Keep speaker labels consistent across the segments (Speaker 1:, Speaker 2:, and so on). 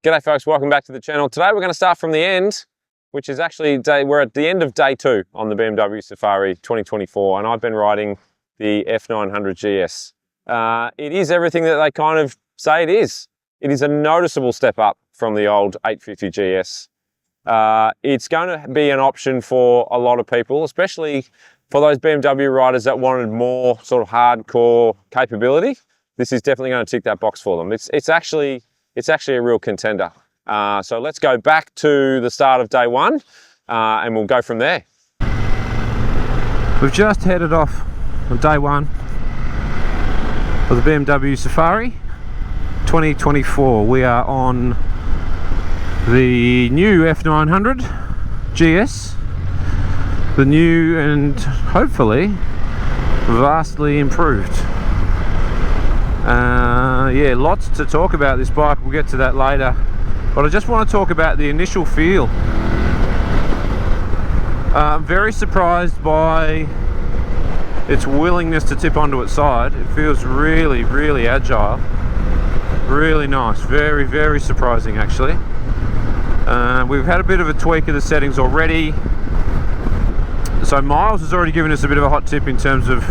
Speaker 1: G'day folks, welcome back to the channel. Today we're going to start from the end, which is actually we're at the end of day 2 on the BMW Safari 2024, and I've been riding the F900GS. It is everything that they kind of say it is. It is a noticeable step up from the old 850GS. It's going to be an option for a lot of people, especially for those BMW riders that wanted more sort of hardcore capability. This is definitely going to tick that box for them. It's actually a real contender. So let's go back to the start of day 1 and we'll go from there. We've just headed off on day 1 of the BMW Safari 2024. We are on the new F900GS, the new and hopefully vastly improved. Yeah, lots to talk about this bike. We'll get to that later, but I just want to talk about the initial feel. I'm very surprised by its willingness to tip onto its side. It feels really, really agile, really nice, very, very surprising actually. We've had a bit of a tweak of the settings already. So Miles has already given us a bit of a hot tip in terms of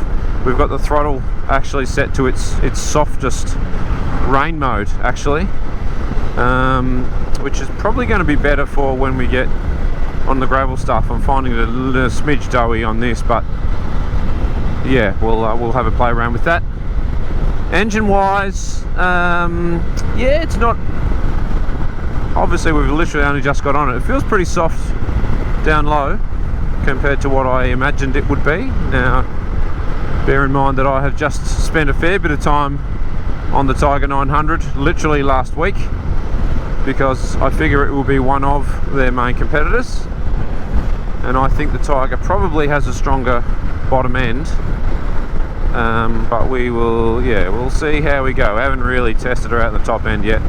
Speaker 1: we've got the throttle actually set to its softest rain mode actually, which is probably going to be better for when we get on the gravel stuff. I'm finding it a little smidge doughy on this, but yeah, we'll have a play around with that. Engine wise, yeah, it's not, obviously we've literally only just got on it. It feels pretty soft down low compared to what I imagined it would be. Now bear in mind that I have just spent a fair bit of time on the Tiger 900 literally last week, because I figure it will be one of their main competitors, and I think the Tiger probably has a stronger bottom end, but we'll see how we go. I haven't really tested her out the top end yet,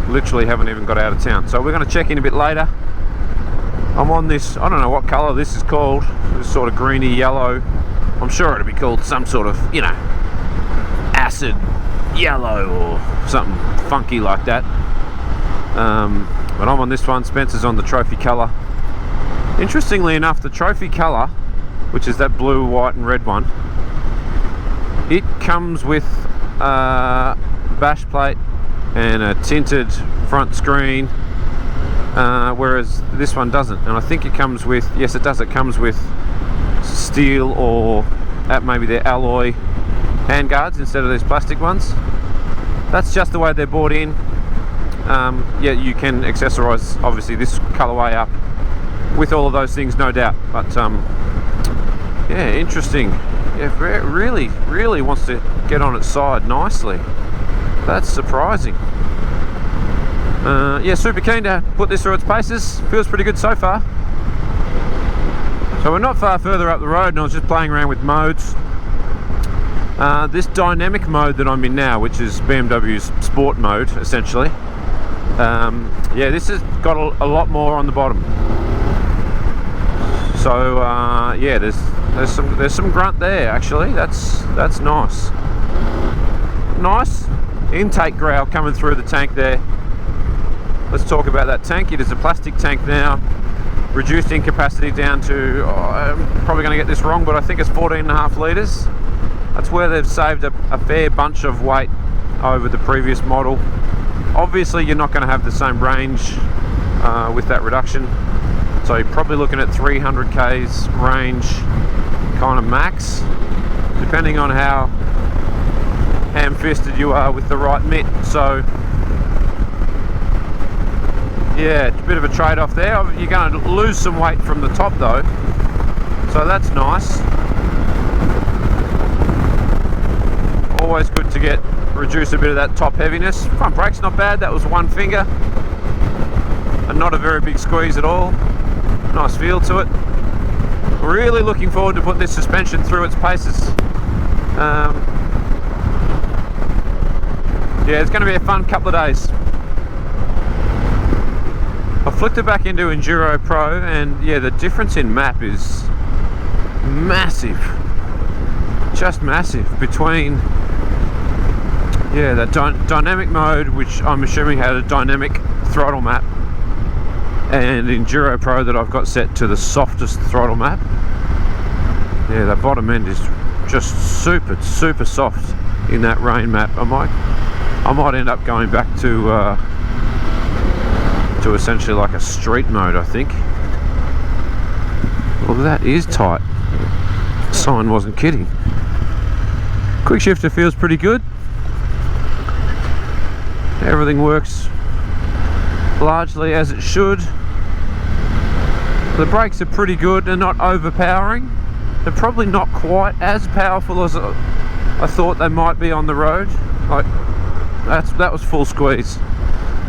Speaker 1: literally haven't even got out of town, so we're going to check in a bit later. I'm on this, I don't know what colour this is called, this sort of greeny yellow. I'm sure it'll be called some sort of, you know, acid yellow or something funky like that. But I'm on this one. Spencer's on the trophy colour. Interestingly enough, the trophy colour, which is that blue, white and red one, it comes with a bash plate and a tinted front screen, whereas this one doesn't. And I think it comes with, yes it does, it comes with steel or maybe they're alloy handguards instead of these plastic ones. That's just the way they're bought in. Yeah, you can accessorise obviously this colourway up with all of those things, no doubt, but yeah, interesting. Yeah, really, really wants to get on its side nicely. That's surprising. Yeah, super keen to put this through its paces. Feels pretty good so far. So we're not far further up the road, and I was just playing around with modes. This dynamic mode that I'm in now, which is BMW's sport mode essentially, yeah, this has got a lot more on the bottom. So yeah, there's some grunt there actually. That's nice. Nice intake growl coming through the tank there. Let's talk about that tank. It is a plastic tank now, reduced in capacity down to, I'm probably going to get this wrong, but I think it's 14.5 litres. That's where they've saved a fair bunch of weight over the previous model. Obviously you're not going to have the same range with that reduction, so you're probably looking at 300 k's range kind of max, depending on how ham-fisted you are with the right mitt. So yeah, it's a bit of a trade-off there. You're going to lose some weight from the top though, so that's nice. Always good to reduce a bit of that top heaviness. Front brake's not bad, that was one finger and not a very big squeeze at all. Nice feel to it. Really looking forward to put this suspension through its paces. Yeah, it's going to be a fun couple of days. I flicked it back into Enduro Pro, and yeah, the difference in map is massive, just massive between Yeah, that dynamic mode, which I'm assuming had a dynamic throttle map, and Enduro Pro that I've got set to the softest throttle map. Yeah, that bottom end is just super soft in that rain map. I might end up going back to essentially like a street mode, I think. Well, that is tight. The sign wasn't kidding. Quick shifter feels pretty good. Everything works largely as it should. The brakes are pretty good. They're not overpowering. They're probably not quite as powerful as I thought they might be on the road. Like that was full squeeze.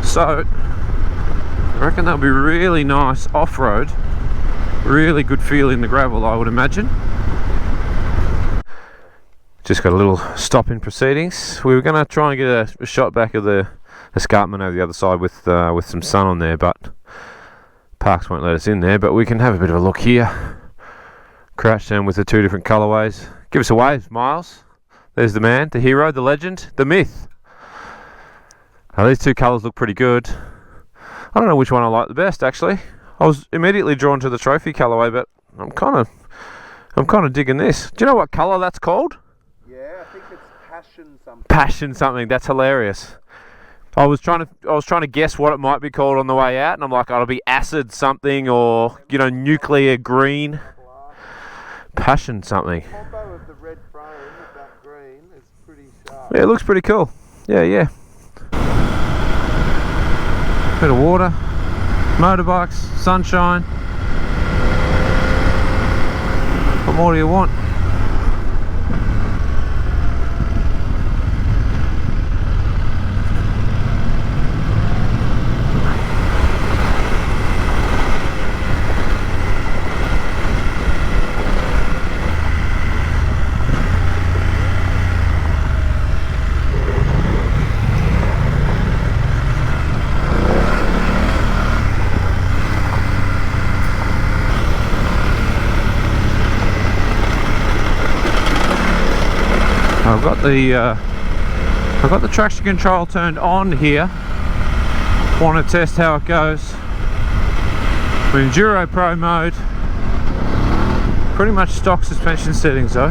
Speaker 1: So I reckon they'll be really nice off-road. Really good feel in the gravel, I would imagine. Just got a little stop in proceedings. We were going to try and get a shot back of the escarpment over the other side with some sun on there, but Parks won't let us in there. But we can have a bit of a look here. Crouch down with the two different colourways. Give us a wave, Miles. There's the man, the hero, the legend, the myth. These two colours look pretty good. I don't know which one I like the best, actually. I was immediately drawn to the trophy colourway, but I'm kind of digging this. Do you know what colour that's called?
Speaker 2: Yeah, I think it's passion something.
Speaker 1: Passion something. That's hilarious. I was trying to guess what it might be called on the way out, and I'm like, oh, it'll be acid something, or nuclear green. Passion something.
Speaker 2: The combo of the red frame with that green is pretty sharp.
Speaker 1: Yeah, it looks pretty cool. Yeah. Bit of water, motorbikes, sunshine. What more do you want? I've got the traction control turned on here. Want to test how it goes. We're in Enduro Pro mode. Pretty much stock suspension settings though.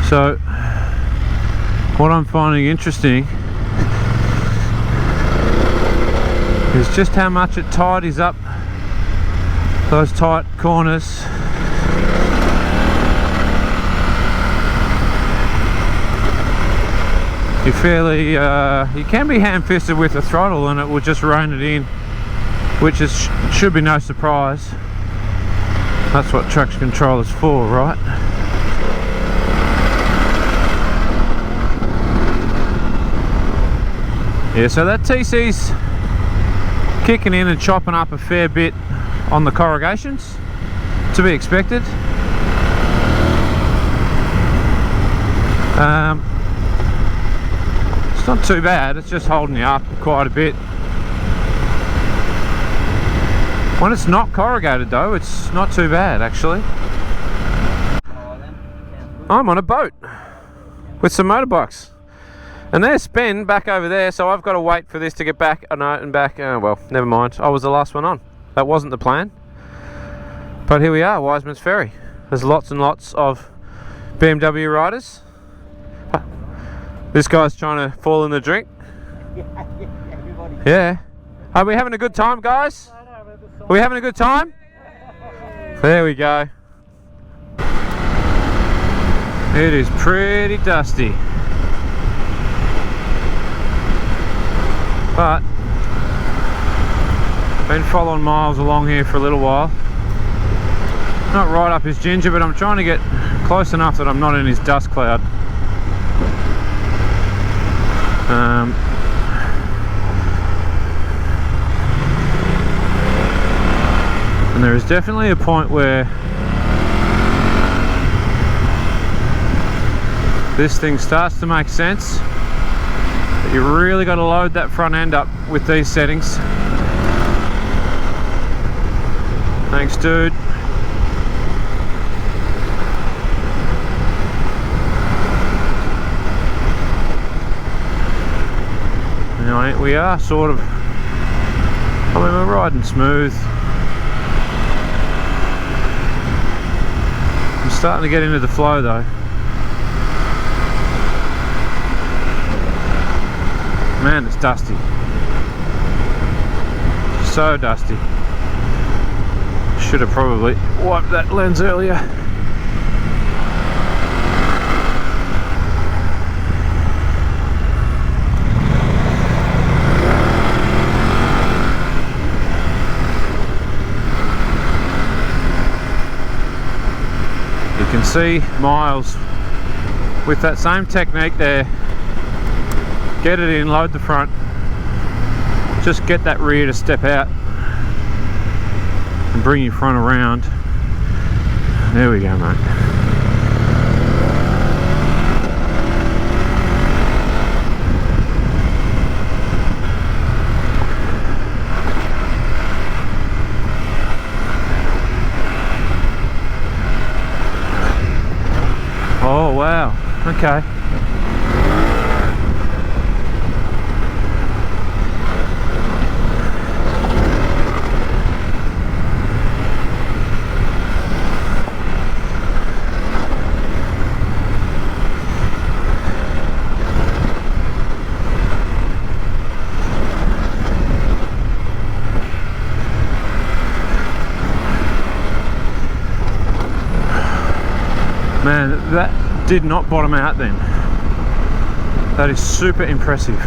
Speaker 1: So what I'm finding interesting is just how much it tidies up those tight corners. You can be ham-fisted with the throttle and it will just rein it in, which should be no surprise. That's what traction control is for, right? Yeah, so that TC's kicking in and chopping up a fair bit on the corrugations, to be expected. It's not too bad, it's just holding you up quite a bit. When it's not corrugated though, it's not too bad actually. I'm on a boat with some motorbikes. And there's Spen back over there, so I've got to wait for this to get back. And back, well, never mind. I was the last one on. That wasn't the plan. But here we are, Wiseman's Ferry. There's lots and lots of BMW riders. This guy's trying to fall in the drink. Yeah. Are we having a good time, guys? Are we having a good time? There we go. It is pretty dusty. But been following Miles along here for a little while. Not right up his ginger, but I'm trying to get close enough that I'm not in his dust cloud. And there is definitely a point where this thing starts to make sense. But you really got to load that front end up with these settings. Thanks, dude. point we are sort of, I mean, we're riding smooth. I'm starting to get into the flow though. Man, it's dusty. So dusty. Should have probably wiped that lens earlier. You can see Miles with that same technique there. Get it in, load the front, just get that rear to step out and bring your front around. There we go, mate. Oh wow, okay. Man, that did not bottom out then. That is super impressive.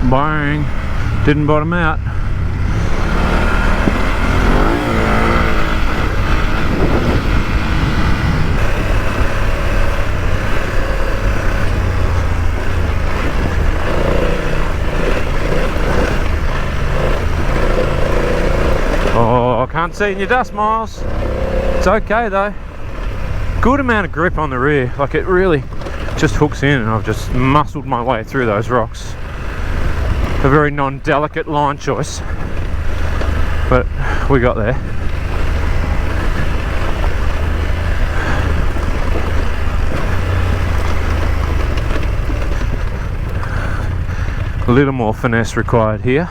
Speaker 1: Bang, didn't bottom out. Oh, I can't see in your dust, Miles. It's okay though. Good amount of grip on the rear, like it really just hooks in, and I've just muscled my way through those rocks. A very non-delicate line choice, but we got there. A little more finesse required here.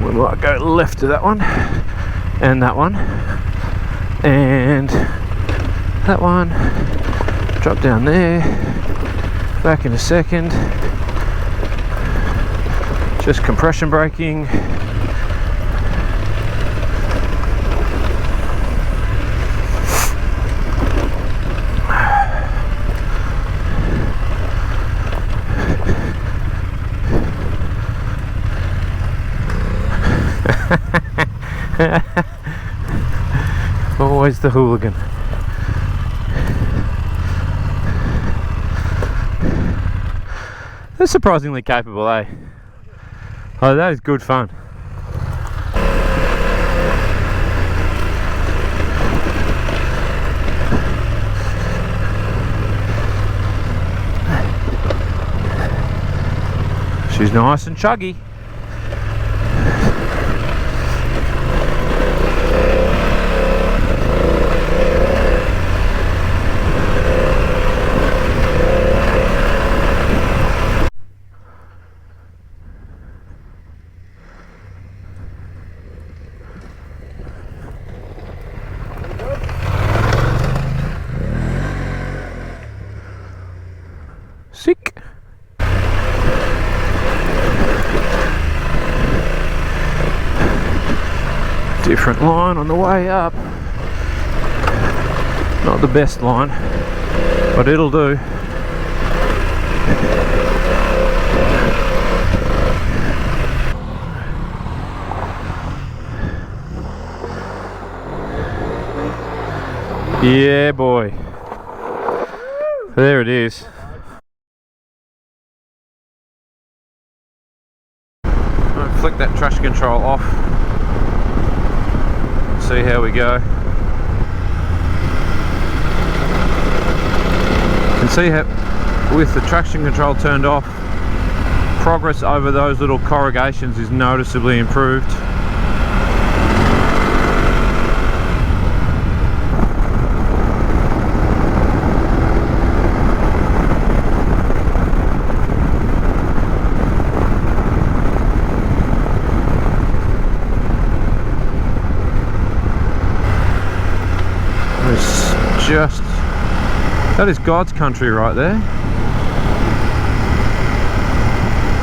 Speaker 1: We might go left to that one, and that one, and that one. Drop down there, back in a second. Just compression braking. Always the hooligan. They're surprisingly capable, eh? Oh, that is good fun. She's nice and chuggy. Sick. Different line on the way up. Not the best line, but it'll do. Yeah, boy. There it is. I'll flick that traction control off. See how we go. You can see how with the traction control turned off, progress over those little corrugations is noticeably improved. It's just, that is God's country right there.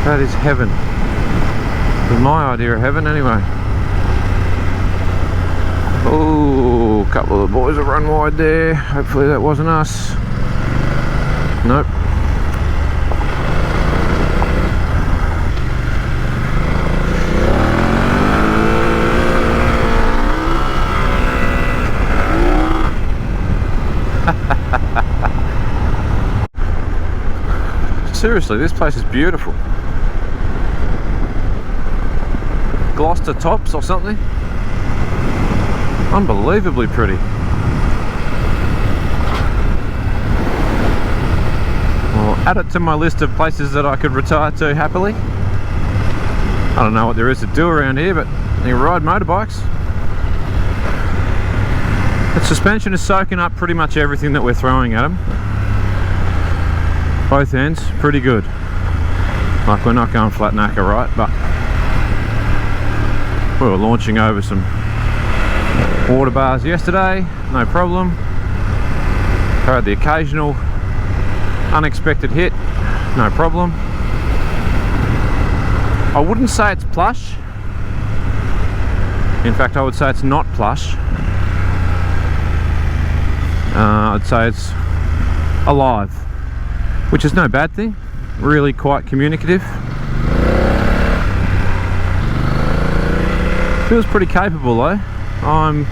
Speaker 1: That is heaven. That's my idea of heaven anyway. Oh, a couple of the boys have run wide there. Hopefully that wasn't us. Nope. Seriously, this place is beautiful. Gloucester tops or something. Unbelievably pretty. I'll add it to my list of places that I could retire to happily. I don't know what there is to do around here, but you ride motorbikes. The suspension is soaking up pretty much everything that we're throwing at them. Both ends, pretty good. Like, we're not going flat knacker, right? But we were launching over some water bars yesterday, no problem. Had the occasional unexpected hit, no problem. I wouldn't say it's plush. In fact, I would say it's not plush. I'd say it's alive, which is no bad thing. Really quite communicative. Feels pretty capable though. I'm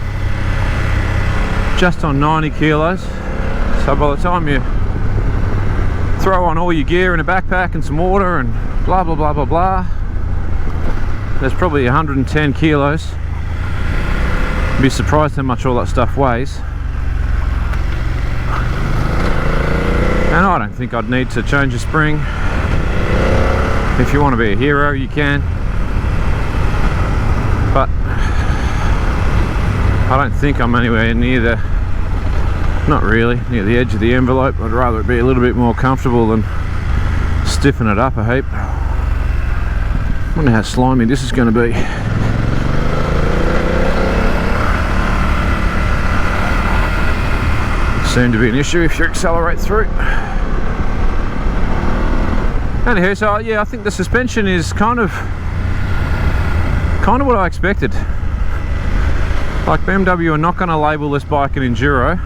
Speaker 1: just on 90 kilos, so by the time you throw on all your gear in a backpack and some water and blah blah blah blah blah, there's probably 110 kilos. You'd be surprised how much all that stuff weighs. And I don't think I'd need to change a spring. If you want to be a hero, you can. But I don't think I'm anywhere near the, not really, near the edge of the envelope. I'd rather it be a little bit more comfortable than stiffen it up a heap. I wonder how slimy this is going to be. Seem to be an issue if you accelerate through. Anywho, so yeah, I think the suspension is kind of what I expected. Like, BMW are not going to label this bike an Enduro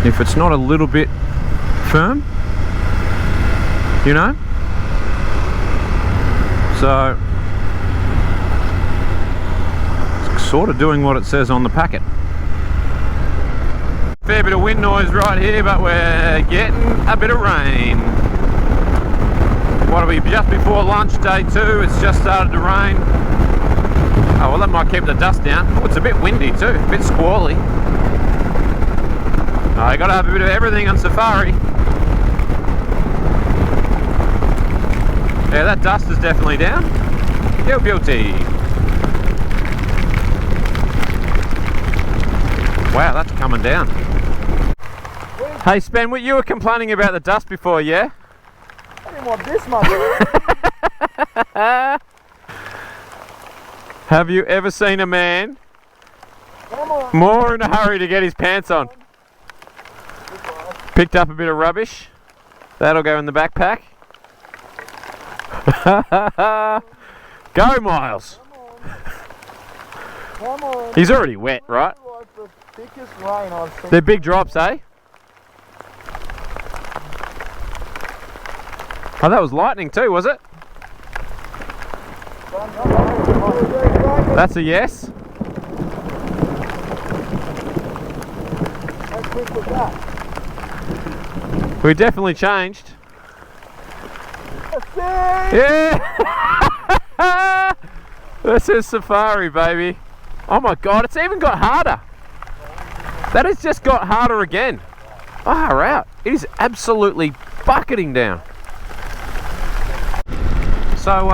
Speaker 1: if it's not a little bit firm, you know? So it's sort of doing what it says on the packet. Fair bit of wind noise right here, but we're getting a bit of rain. What are we, just before lunch, day 2, it's just started to rain. Oh well, that might keep the dust down. Oh, it's a bit windy too, a bit squally. Oh, you gotta have a bit of everything on Safari. Yeah, that dust is definitely down. Yo, beauty. Wow, that's coming down. Hey Spen, what you were complaining about the dust before, yeah?
Speaker 2: I didn't want this mother.
Speaker 1: Have you ever seen a man more in a hurry to get his pants on? Picked up a bit of rubbish. That'll go in the backpack. Go, Miles.
Speaker 2: Come on.
Speaker 1: He's already wet, right?
Speaker 2: Like the thickest rain I've seen.
Speaker 1: They're big drops, eh? Oh, that was lightning too, was it? That's a yes.
Speaker 2: How quick was that?
Speaker 1: We definitely changed. Yeah! This is Safari, baby. Oh my god, it's even got harder. That has just got harder again. Far out. It is absolutely bucketing down. So,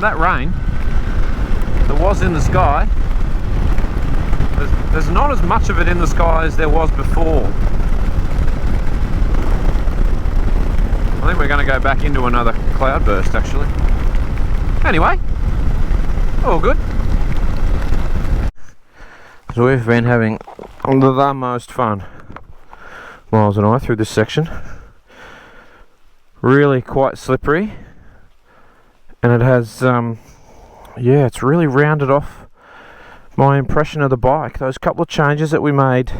Speaker 1: that rain that was in the sky, there's not as much of it in the sky as there was before. I think we're going to go back into another cloud burst, actually. Anyway, all good. So we've been having the most fun, Miles and I, through this section. Really quite slippery, and it has, yeah, it's really rounded off my impression of the bike. Those couple of changes that we made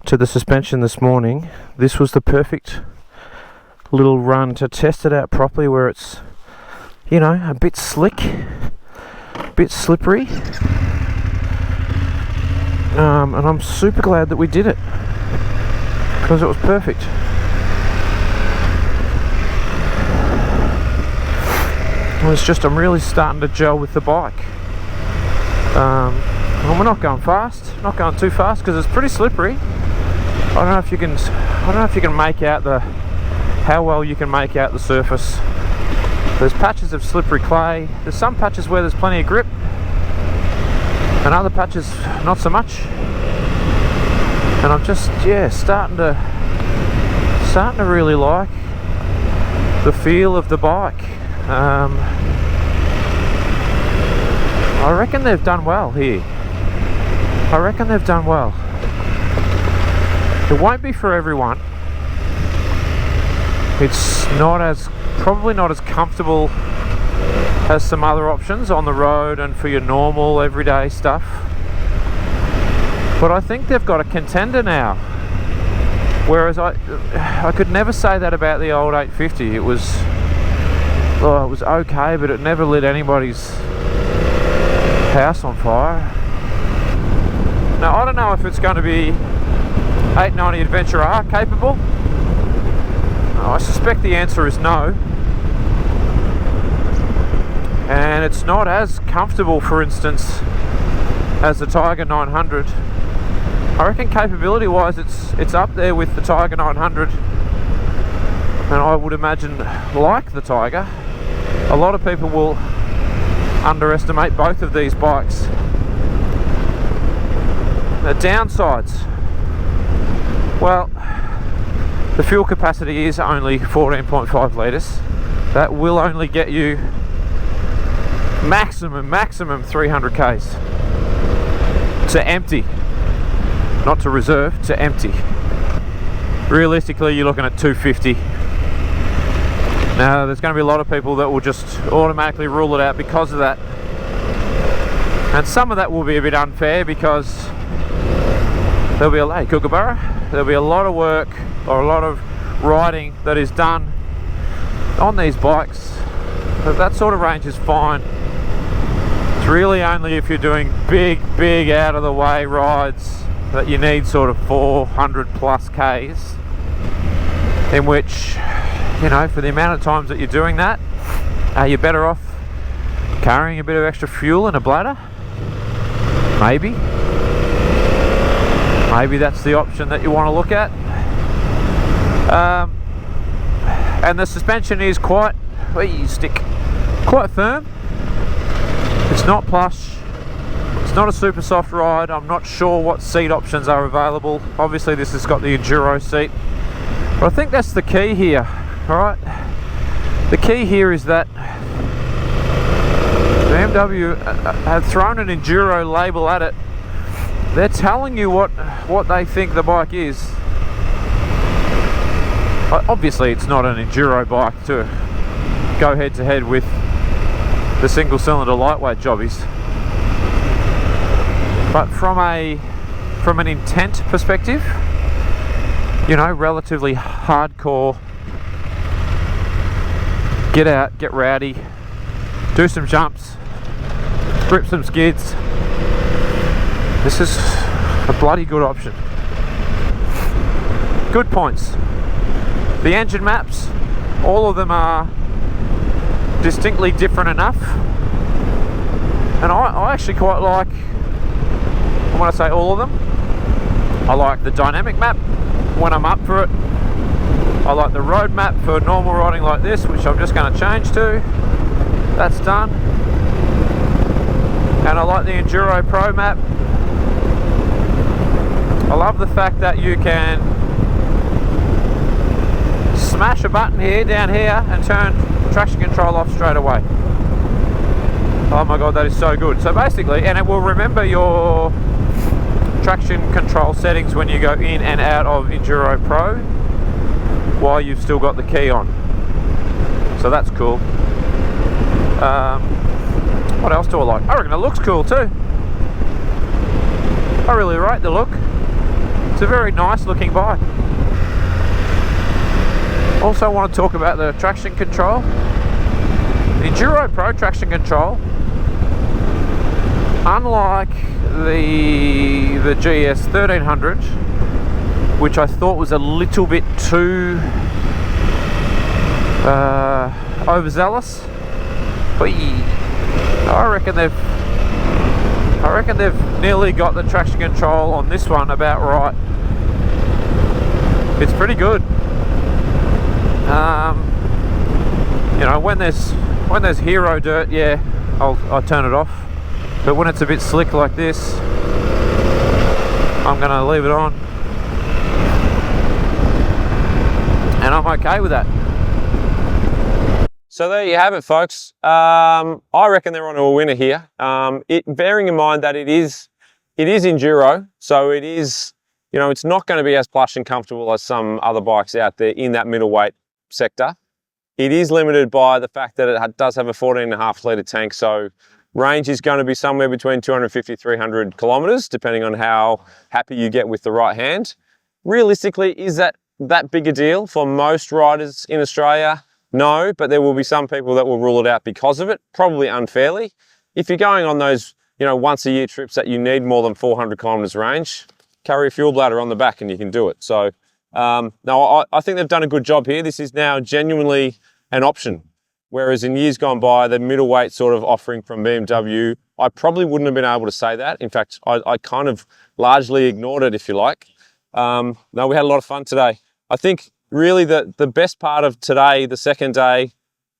Speaker 1: to the suspension this morning, this was the perfect little run to test it out properly, where it's, you know, a bit slick, a bit slippery, and I'm super glad that we did it, because it was perfect. Well, it's just, I'm really starting to gel with the bike. Well, we're not going fast, not going too fast, because it's pretty slippery. I don't know if you can make out how well you can make out the surface. There's patches of slippery clay. There's some patches where there's plenty of grip, and other patches not so much. And I'm just, yeah, starting to really like the feel of the bike. I reckon they've done well here. I reckon they've done well. It won't be for everyone. It's probably not as comfortable as some other options on the road and for your normal everyday stuff. But I think they've got a contender now. Whereas I could never say that about the old 850. It was okay, but it never lit anybody's house on fire. Now, I don't know if it's going to be 890 Adventure R capable. I suspect the answer is no. And it's not as comfortable, for instance, as the Tiger 900. I reckon capability wise it's up there with the Tiger 900, and I would imagine, like the Tiger, a lot of people will underestimate both of these bikes. The downsides, well, the fuel capacity is only 14.5 litres. That will only get you maximum 300 k's to empty, not to reserve, to empty. Realistically, you're looking at 250. Now, there's going to be a lot of people that will just automatically rule it out because of that, and some of that will be a bit unfair, because there'll be there'll be a lot of work or a lot of riding that is done on these bikes. But that sort of range is fine. It's really only if you're doing big out of the way rides that you need sort of 400 plus k's, in which, you know, for the amount of times that you're doing that, you're better off carrying a bit of extra fuel in a bladder. Maybe that's the option that you want to look at. And the suspension is quite firm. It's not plush. It's not a super soft ride. I'm not sure what seat options are available. Obviously this has got the Enduro seat, but I think that's the key here. Alright, the key here is that BMW have thrown an Enduro label at it. They're telling you what they think the bike is. Obviously it's not an Enduro bike to go head to head with the single cylinder lightweight jobbies, but from an intent perspective, you know, relatively hardcore, get out, get rowdy, do some jumps, grip some skids, this is a bloody good option. good points. The engine maps, all of them are distinctly different enough, and I actually quite like, when I say all of them, I like the dynamic map when I'm up for it. I like the road map for normal riding like this, which I'm just going to change to. That's done. And I like the Enduro Pro map. I love the fact that you can smash a button here, down here, and turn traction control off straight away. Oh my god, that is so good. So basically, and it will remember your traction control settings when you go in and out of Enduro Pro while you've still got the key on. So that's cool. What else do I like? I reckon it looks cool too. I really rate the look. It's a very nice looking bike. Also, I want to talk about the traction control. The Enduro Pro traction control, unlike the GS 1300, which I thought was a little bit too overzealous, but I reckon they've nearly got the traction control on this one about right. It's pretty good. You know, when there's hero dirt, yeah, I'll turn it off. But when it's a bit slick like this, I'm gonna leave it on, and I'm okay with that. So there you have it, folks. I reckon they're on to a winner here. Bearing in mind that it is enduro, so it is, you know, it's not going to be as plush and comfortable as some other bikes out there in that middleweight sector. It is limited by the fact that it does have a 14.5 litre tank, so range is going to be somewhere between 250 300 kilometres, depending on how happy you get with the right hand. Realistically, is that big a deal for most riders in Australia? No, but there will be some people that will rule it out because of it, probably unfairly. If you're going on those, you know, once a year trips that you need more than 400 kilometres range, carry a fuel bladder on the back and you can do it. So, no, I think they've done a good job here. This is now genuinely an option. Whereas in years gone by, the middleweight sort of offering from BMW, I probably wouldn't have been able to say that. In fact, I kind of largely ignored it, if you like. No, we had a lot of fun today. I think really the best part of today, the second day,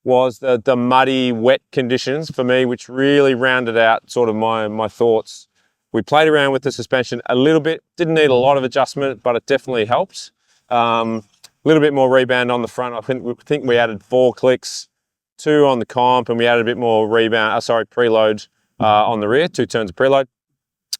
Speaker 1: was the muddy, wet conditions for me, which really rounded out sort of my thoughts. We played around with the suspension a little bit, didn't need a lot of adjustment, but it definitely helped. A little bit more rebound on the front. I think we added 4 clicks, 2 on the comp, and we added a bit more preload on the rear, 2 turns of preload.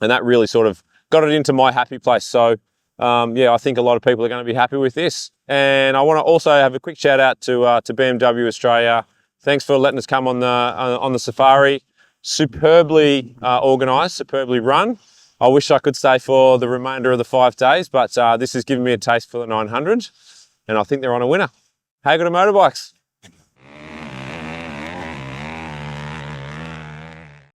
Speaker 1: And that really sort of got it into my happy place. So yeah, I think a lot of people are going to be happy with this. And I want to also have a quick shout out to BMW Australia. Thanks for letting us come on the Safari. Superbly organised, superbly run. I wish I could stay for the remainder of the 5 days, but this has given me a taste for the 900, and I think they're on a winner. How good are motorbikes?